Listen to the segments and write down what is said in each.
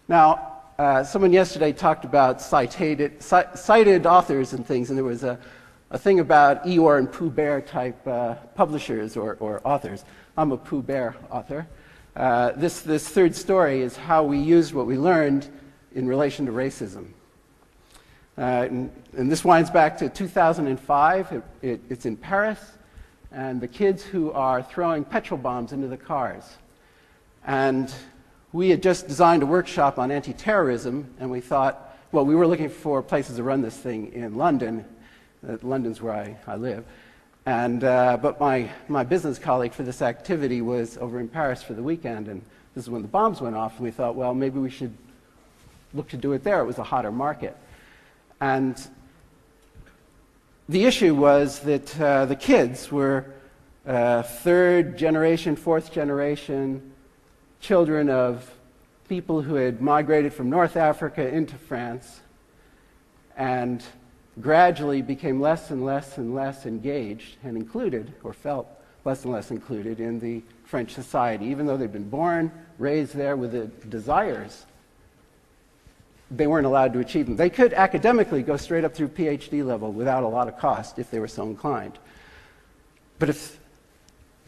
Now, someone yesterday talked about cited authors and things, and there was a thing about Eeyore and Pooh Bear type publishers or authors. I'm a Pooh Bear author. This third story is how we used what we learned in relation to racism. And this winds back to 2005. It's in Paris, and the kids who are throwing petrol bombs into the cars. And we had just designed a workshop on anti-terrorism, and we thought, well, we were looking for places to run this thing in London. London's where I live. And, but my business colleague for this activity was over in Paris for the weekend, and this is when the bombs went off, and we thought, well, maybe we should look to do it there. It was a hotter market. And the issue was that the kids were third generation, fourth generation children of people who had migrated from North Africa into France and gradually became less and less and less engaged and included, or felt less and less included in the French society. Even though they'd been born, raised there with the desires, they weren't allowed to achieve them. They could academically go straight up through PhD level without a lot of cost if they were so inclined. But if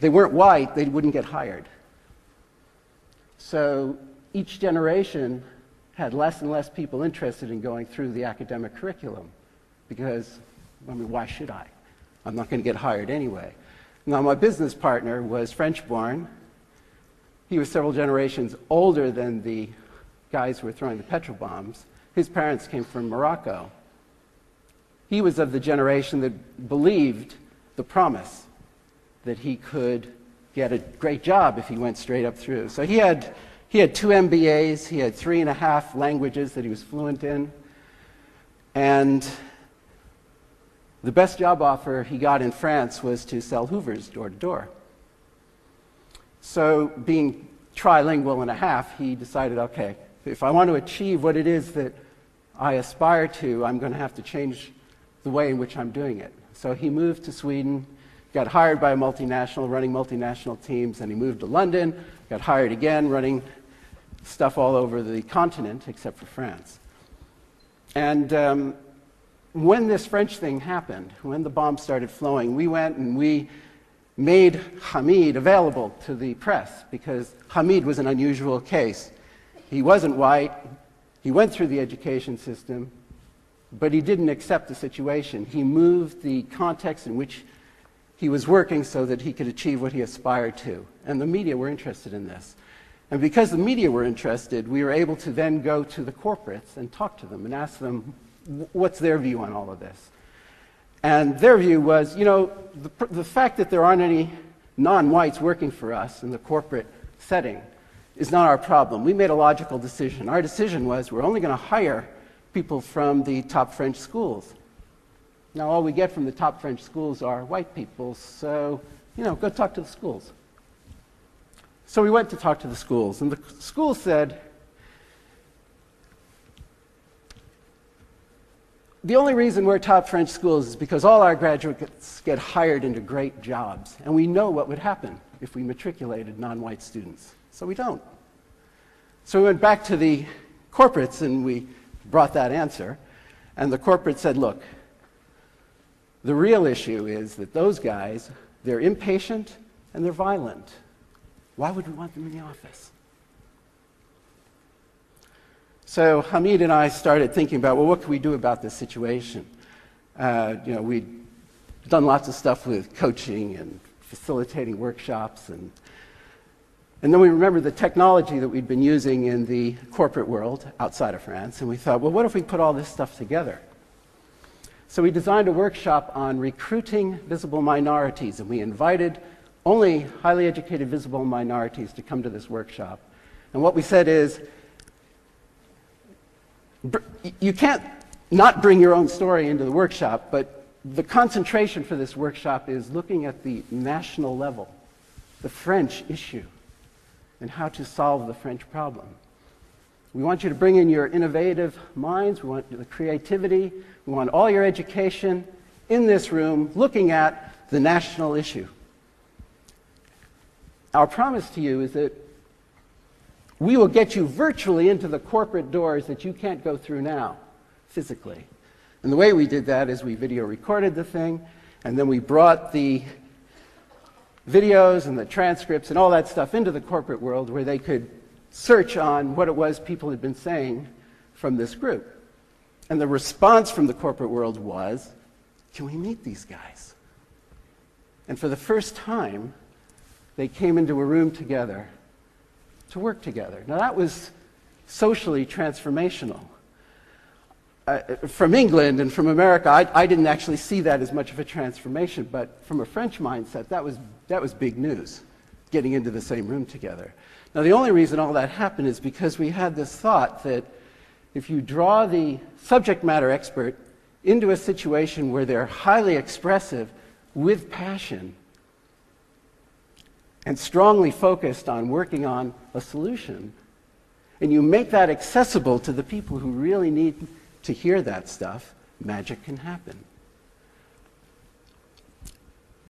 they weren't white, they wouldn't get hired. So each generation had less and less people interested in going through the academic curriculum because, I mean, why should I? I'm not going to get hired anyway. Now, my business partner was French-born. He was several generations older than the guys who were throwing the petrol bombs. His parents came from Morocco. He was of the generation that believed the promise that he could get a great job if he went straight up through. So he had 2 MBAs, he had 3.5 languages that he was fluent in, and the best job offer he got in France was to sell Hoovers door to door. So being trilingual and a half, he decided, okay, if I want to achieve what it is that I aspire to, I'm going to have to change the way in which I'm doing it. So he moved to Sweden, got hired by a multinational, running multinational teams, and he moved to London, got hired again, running stuff all over the continent, except for France. And when this French thing happened, when the bombs started flowing, we went and we made Hamid available to the press, because Hamid was an unusual case. He wasn't white, he went through the education system, but he didn't accept the situation. He moved the context in which he was working so that he could achieve what he aspired to. And the media were interested in this. And because the media were interested, we were able to then go to the corporates and talk to them and ask them what's their view on all of this. And their view was, you know, the fact that there aren't any non-whites working for us in the corporate setting is not our problem. We made a logical decision. Our decision was we're only going to hire people from the top French schools. Now, all we get from the top French schools are white people, so, you know, go talk to the schools. So we went to talk to the schools, and the school said, the only reason we're top French schools is because all our graduates get hired into great jobs, and we know what would happen if we matriculated non-white students. So we don't. So we went back to the corporates, and we brought that answer, and the corporate said, look, the real issue is that those guys, they're impatient and they're violent. Why would we want them in the office? So Hamid and I started thinking about, well, what can we do about this situation? You know, we'd done lots of stuff with coaching and facilitating workshops, and then we remembered the technology that we'd been using in the corporate world outside of France, and we thought, well, what if we put all this stuff together? So we designed a workshop on recruiting visible minorities, and we invited only highly educated visible minorities to come to this workshop. And what we said is, you can't not bring your own story into the workshop, but the concentration for this workshop is looking at the national level, the French issue, and how to solve the French problem. We want you to bring in your innovative minds, we want the creativity, we want all your education in this room looking at the national issue. Our promise to you is that we will get you virtually into the corporate doors that you can't go through now, physically. And the way we did that is we video recorded the thing, and then we brought the videos and the transcripts and all that stuff into the corporate world where they could search on what it was people had been saying from this group. And the response from the corporate world was, can we meet these guys? And for the first time, they came into a room together to work together. Now that was socially transformational. From England and from America, I didn't actually see that as much of a transformation, but from a French mindset, that was big news, getting into the same room together. Now the only reason all that happened is because we had this thought that if you draw the subject matter expert into a situation where they're highly expressive with passion and strongly focused on working on a solution, and you make that accessible to the people who really need to hear that stuff, magic can happen.